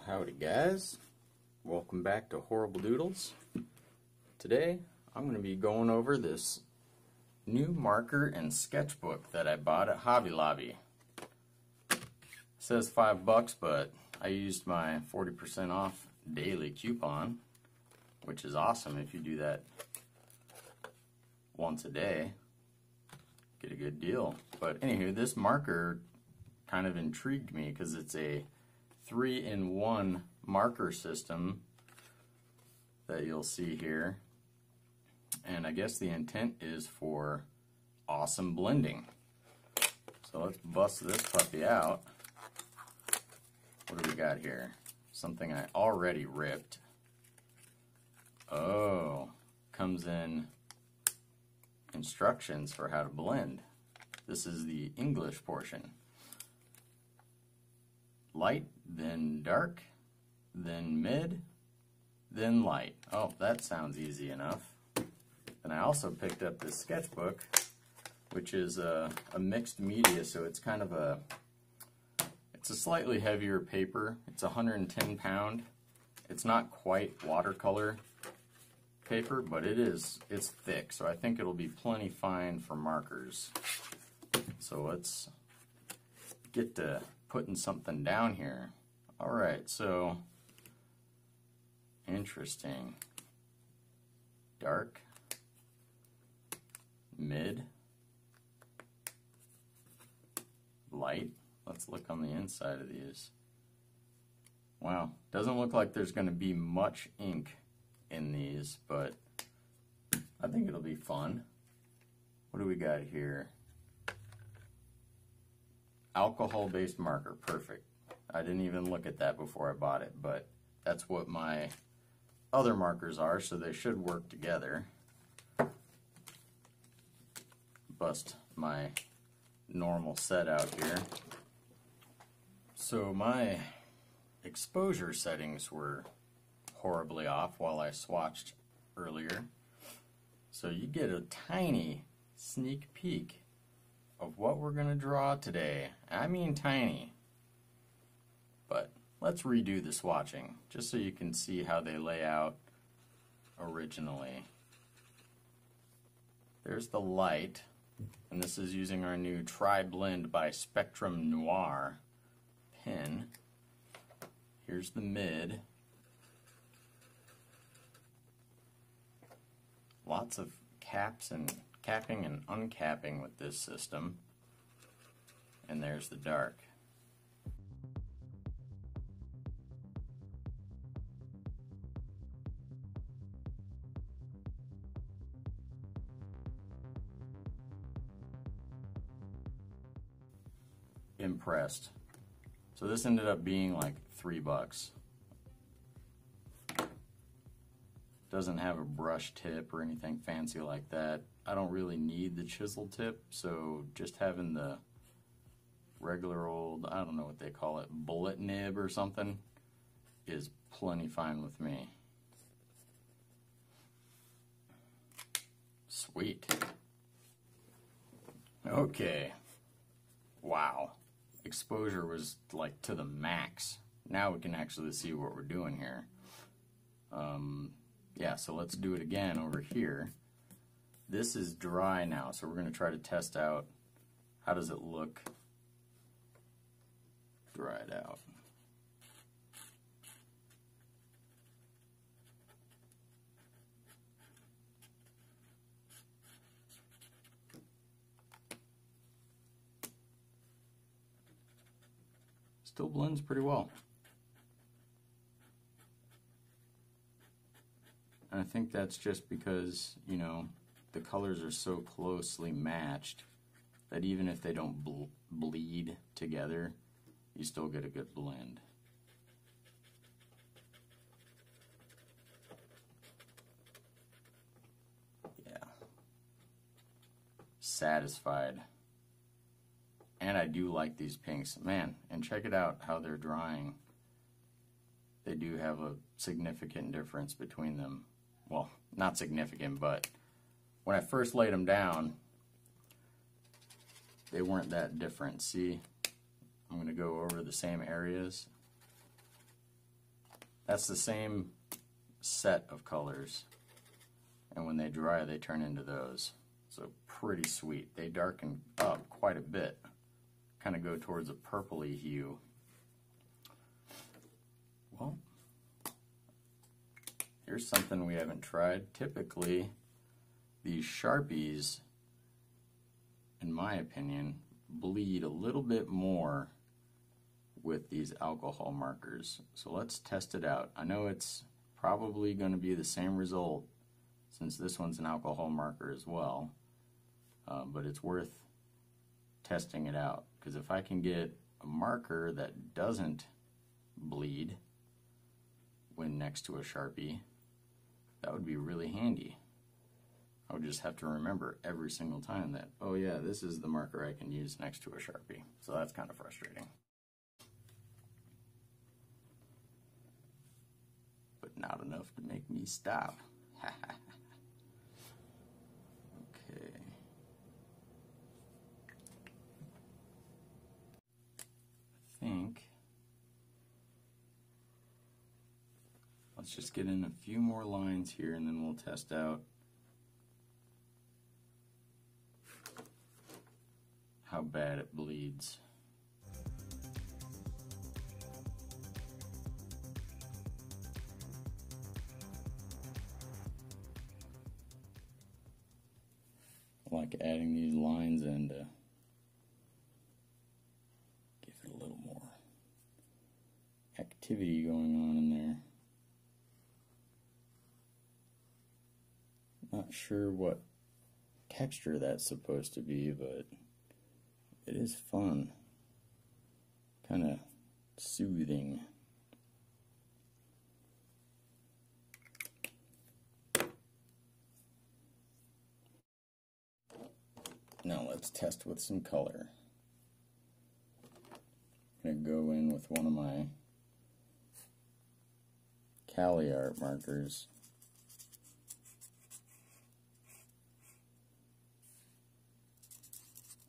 Howdy guys, welcome back to Horrible Doodles. Today I'm going to be going over this new marker and sketchbook that I bought at Hobby Lobby. It says $5, but I used my 40% off daily coupon, which is awesome if you do that once a day. Get a good deal. But anywho, this marker kind of intrigued me because it's a 3-in-1 marker system that you'll see here, and I guess the intent is for awesome blending. So let's bust this puppy out. What do we got here? Something I already ripped. Oh, comes in instructions for how to blend. This is the English portion. Light, then dark, then mid, then light. Oh, that sounds easy enough. And I also picked up this sketchbook, which is a mixed media, so it's kind of it's a slightly heavier paper. It's 110 pound. It's not quite watercolor paper, but it's thick, so I think it'll be plenty fine for markers. So let's get to putting something down here. Alright, so interesting. Dark, mid, light. Let's look on the inside of these. Wow, doesn't look like there's going to be much ink in these, but I think it'll be fun. What do we got here? Alcohol-based marker, perfect. I didn't even look at that before I bought it, but that's what my other markers are, so they should work together. Bust my normal set out here. So my exposure settings were horribly off while I swatched earlier. So you get a tiny sneak peek of what we're going to draw today. I mean tiny. But let's redo the swatching just so you can see how they lay out originally. There's the light, and this is using our new Tri-Blend by Spectrum Noir pen. Here's the mid. Lots of capping and uncapping with this system. And there's the dark. Impressed. So this ended up being like $3. Doesn't have a brush tip or anything fancy like that. I don't really need the chisel tip, so just having the regular old, I don't know what they call it, bullet nib or something, is plenty fine with me. Sweet. Okay. Wow. Exposure was like to the max. Now we can actually see what we're doing here. Yeah, so let's do it again over here. This is dry now, so we're going to try to test out how does it look dried out. Still blends pretty well. And I think that's just because, you know, the colors are so closely matched that even if they don't bleed together, you still get a good blend. Yeah. Satisfied. And I do like these pinks. Man, and check it out how they're drying. They do have a significant difference between them. Well, not significant, but when I first laid them down, they weren't that different. See, I'm going to go over the same areas. That's the same set of colors, and when they dry they turn into those. So pretty sweet. They darken up quite a bit, kind of go towards a purpley hue. Well, here's something we haven't tried. Typically these Sharpies, in my opinion, bleed a little bit more with these alcohol markers. So let's test it out. I know it's probably going to be the same result since this one's an alcohol marker as well, but it's worth testing it out, because if I can get a marker that doesn't bleed when next to a Sharpie, that would be really handy. I would just have to remember every single time that, oh yeah, this is the marker I can use next to a Sharpie. So that's kind of frustrating. But not enough to make me stop. Okay. I think let's just get in a few more lines here and then we'll test out how bad it bleeds. I like adding these lines in to give it a little more activity going on in there. Not sure what texture that's supposed to be, but it is fun, kind of soothing. Now let's test with some color. I'm going to go in with one of my Cali art markers.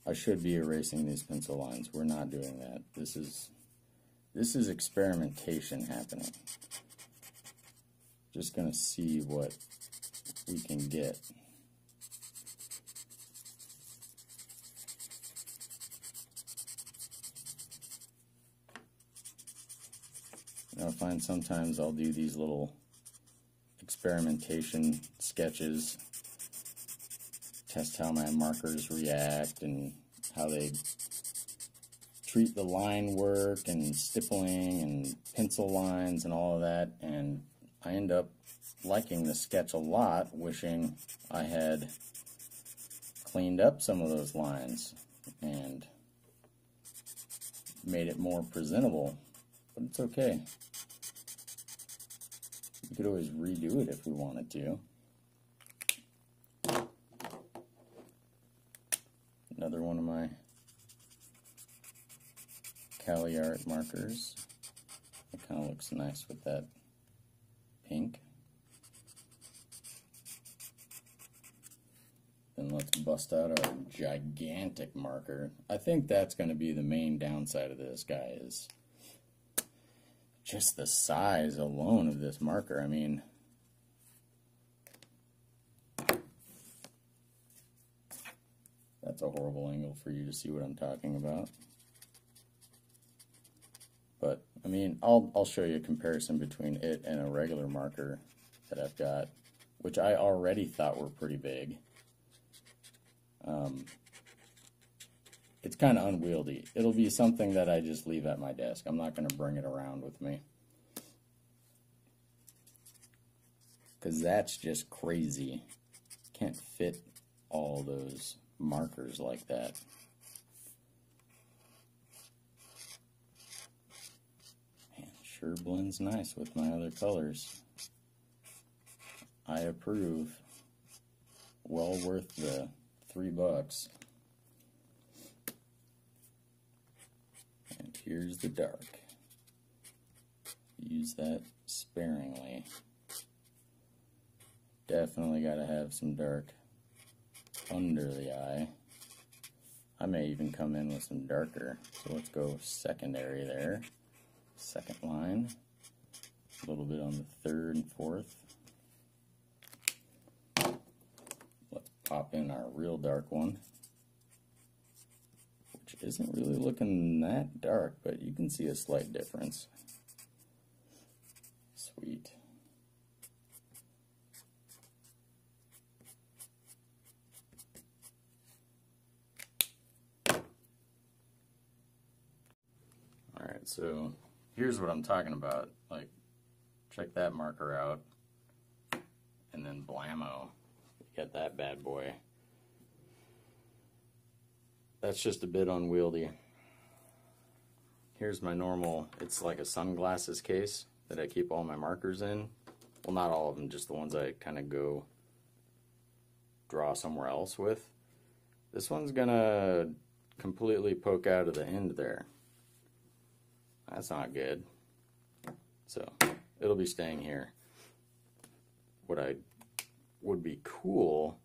I should be erasing these pencil lines. We're not doing that. This is experimentation happening. Just gonna see what we can get. Now I find sometimes I'll do these little experimentation sketches, test how my markers react and how they treat the line work and stippling and pencil lines and all of that, and I end up liking the sketch a lot, wishing I had cleaned up some of those lines and made it more presentable, but it's okay. We could always redo it if we wanted to. Another one of my Cali art markers. It kind of looks nice with that pink. Then let's bust out our gigantic marker. I think that's going to be the main downside of this guy, is just the size alone of this marker. I mean, that's a horrible angle for you to see what I'm talking about. But, I mean, I'll show you a comparison between it and a regular marker that I've got, which I already thought were pretty big. It's kind of unwieldy. It'll be something that I just leave at my desk. I'm not going to bring it around with me, because that's just crazy. Can't fit all those markers like that. Man, it sure blends nice with my other colors. I approve. Well worth the $3. And here's the dark. Use that sparingly. Definitely got to have some dark under the eye. I may even come in with some darker. So let's go secondary there. Second line. A little bit on the third and fourth. Let's pop in our real dark one, which isn't really looking that dark, but you can see a slight difference. Sweet. Alright, so here's what I'm talking about. Like, check that marker out, and then blammo, you get that bad boy. That's just a bit unwieldy. Here's my normal, it's like a sunglasses case that I keep all my markers in. Well, not all of them, just the ones I kind of go draw somewhere else with. This one's gonna completely poke out of the end there. That's not good. So it'll be staying here. What would be cool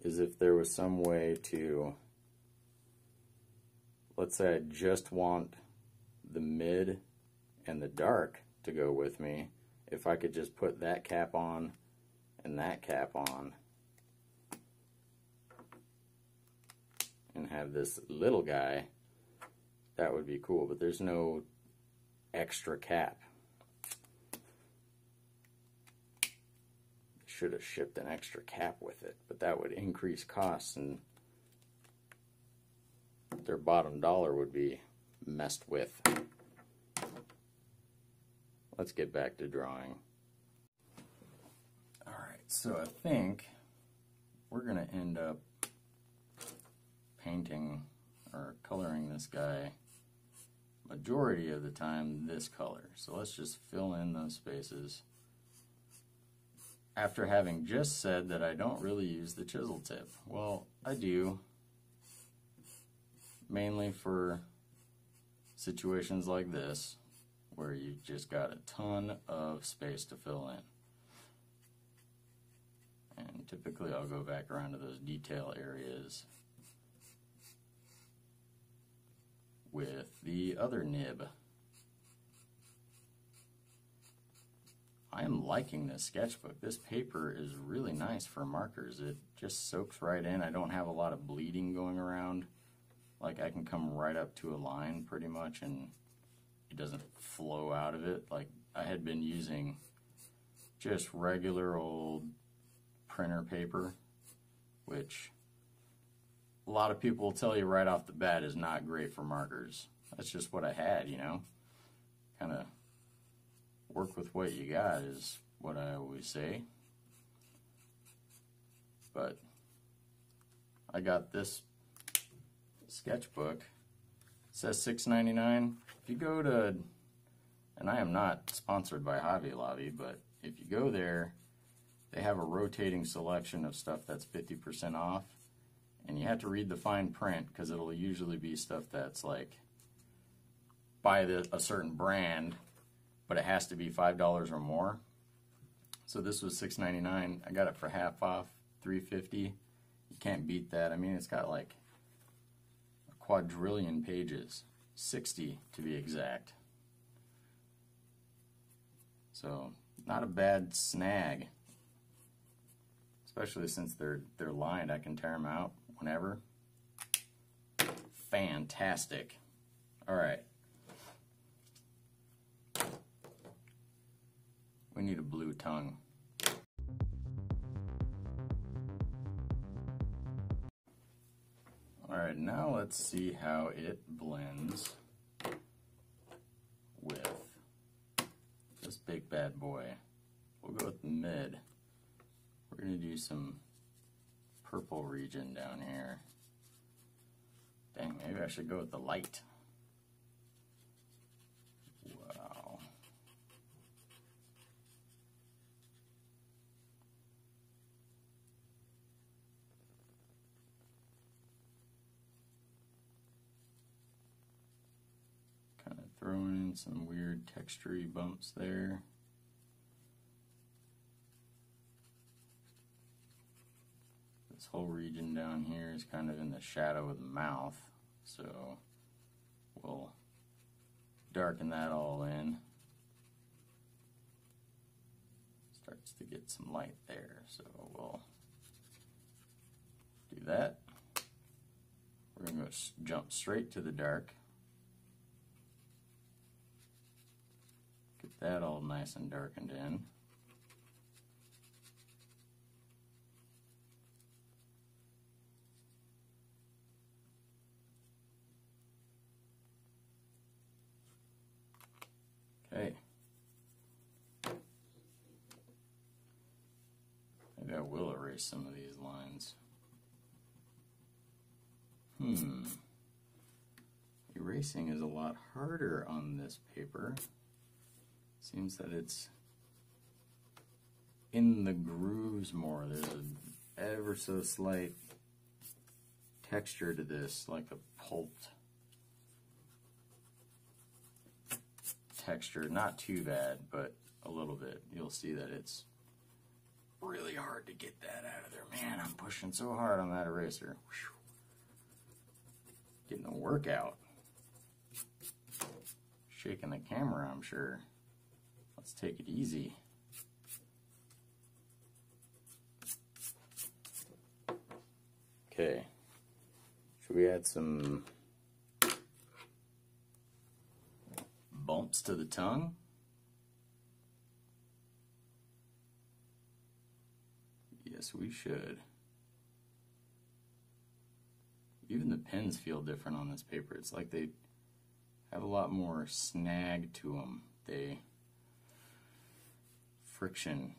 is if there was some way to, let's say I just want the mid and the dark to go with me, if I could just put that cap on and that cap on and have this little guy, that would be cool, but there's no extra cap. Should have shipped an extra cap with it, but that would increase costs and their bottom dollar would be messed with. Let's get back to drawing. Alright, so I think we're going to end up painting or coloring this guy majority of the time this color. So let's just fill in those spaces. After having just said that I don't really use the chisel tip. Well, I do, mainly for situations like this where you just got a ton of space to fill in. And typically I'll go back around to those detail areas with the other nib. I am liking this sketchbook. This paper is really nice for markers. It just soaks right in. I don't have a lot of bleeding going around. Like, I can come right up to a line pretty much and it doesn't flow out of it. Like, I had been using just regular old printer paper, which a lot of people will tell you right off the bat is not great for markers. That's just what I had, you know. Kind of work with what you got is what I always say. But I got this sketchbook. It says $6.99. If you go to, and I am not sponsored by Hobby Lobby, but if you go there, they have a rotating selection of stuff that's 50% off. And you have to read the fine print because it'll usually be stuff that's like buy a certain brand, but it has to be $5 or more. So this was $6.99. I got it for half off, $3.50. You can't beat that. I mean, it's got like a quadrillion pages, 60 to be exact. So not a bad snag, especially since they're lined. I can tear them out whenever. Fantastic. All right. We need a blue tongue. Alright, now let's see how it blends with this big bad boy. We'll go with the mid. We're going to do some purple region down here. Dang, maybe I should go with the light. Wow. Kind of throwing in some weird textury bumps there. This whole region down here is kind of in the shadow of the mouth, so we'll darken that all in. to get some light there. So we'll do that. We're going to jump straight to the dark. Get that all nice and darkened in. Okay. Maybe I will erase some of these lines. Erasing is a lot harder on this paper. Seems that it's in the grooves more. There's an ever so slight texture to this, like a pulped texture. Not too bad, but a little bit. You'll see that it's really hard to get that out of there. Man, I'm pushing so hard on that eraser. Whew. Getting a workout. Shaking the camera, I'm sure. Let's take it easy. Okay. Should we add some bumps to the tongue? Yes, we should. Even the pens feel different on this paper. It's like they have a lot more snag to them. Friction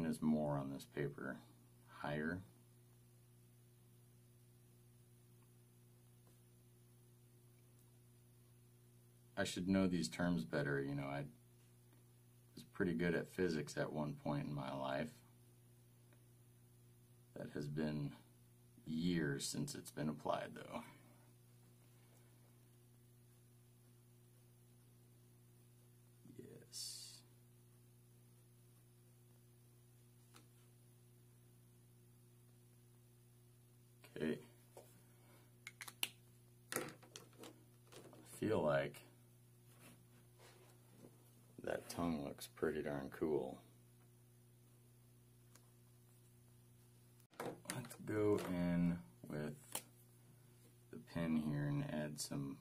is more on this paper, higher. I should know these terms better. You know, I was pretty good at physics at one point in my life. That has been years since it's been applied, though. Yes. Okay. I feel like that tongue looks pretty darn cool. Let's go in with the pen here and add some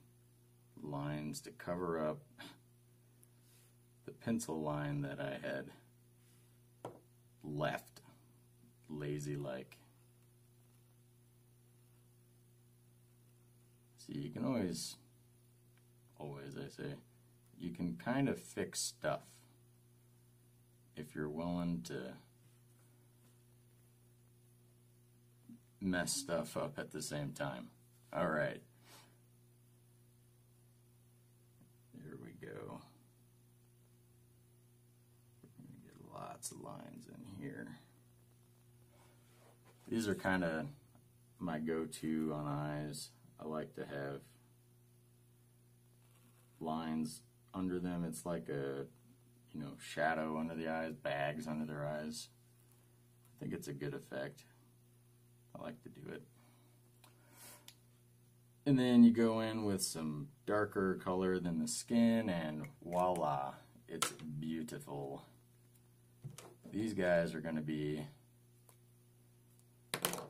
lines to cover up the pencil line that I had left lazy-like. See, you can always I say, you can kind of fix stuff if you're willing to mess stuff up at the same time. All right. Here we go. We're going to get lots of lines in here. These are kind of my go-to on eyes. I like to have lines under them. It's like a, you know, shadow under the eyes, bags under their eyes. I think it's a good effect. I like to do it. And then you go in with some darker color than the skin and voila, it's beautiful. These guys are going to be,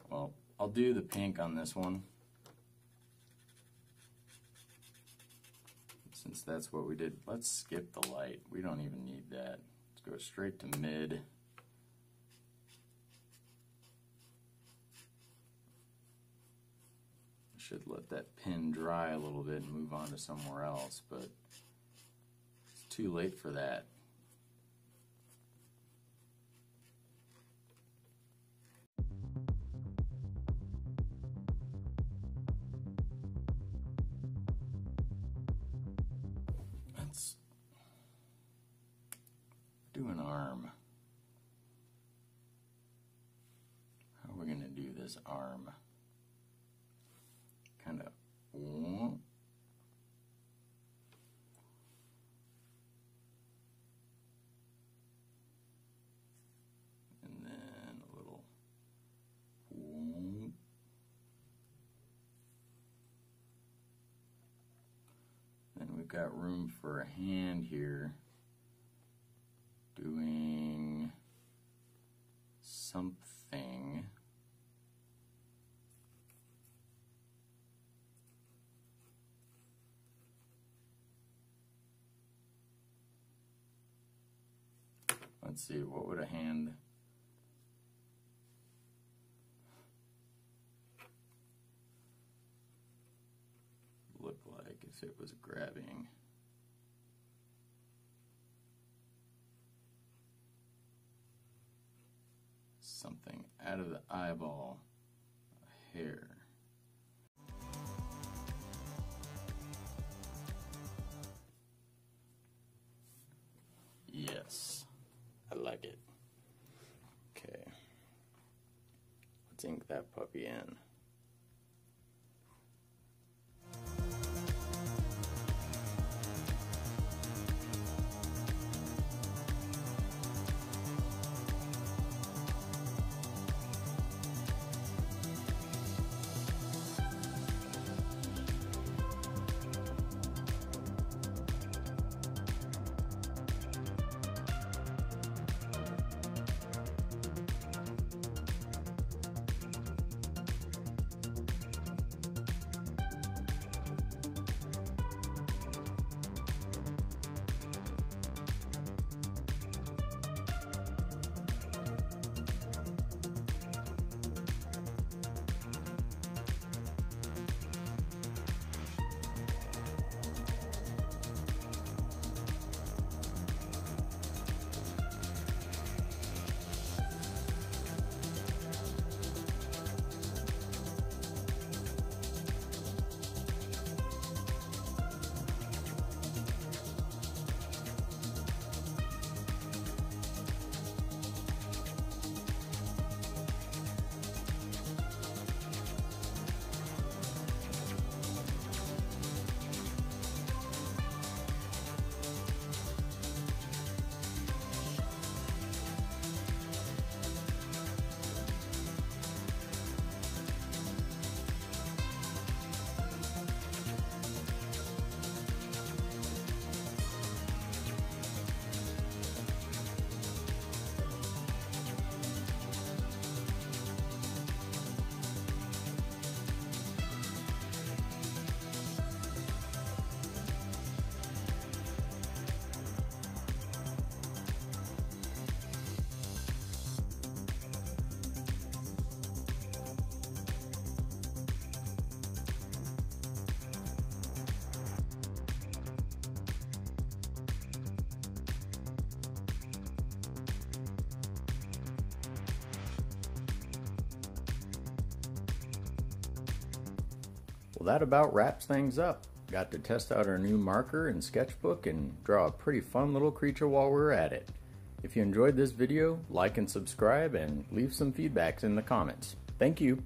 well, I'll do the pink on this one, since that's what we did. Let's skip the light. We don't even need that. Let's go straight to mid. Should let that pen dry a little bit and move on to somewhere else, but it's too late for that. Let's do an arm. How are we going to do this arm? Kind of, and then a little, then we've got room for a hand here, doing something. Let's see, what would a hand look like if it was grabbing? Something out of the eyeball, a hair. Yes, I like it. Okay, let's ink that puppy in. Well, that about wraps things up. Got to test out our new marker and sketchbook and draw a pretty fun little creature while we were at it. If you enjoyed this video, like and subscribe and leave some feedbacks in the comments. Thank you.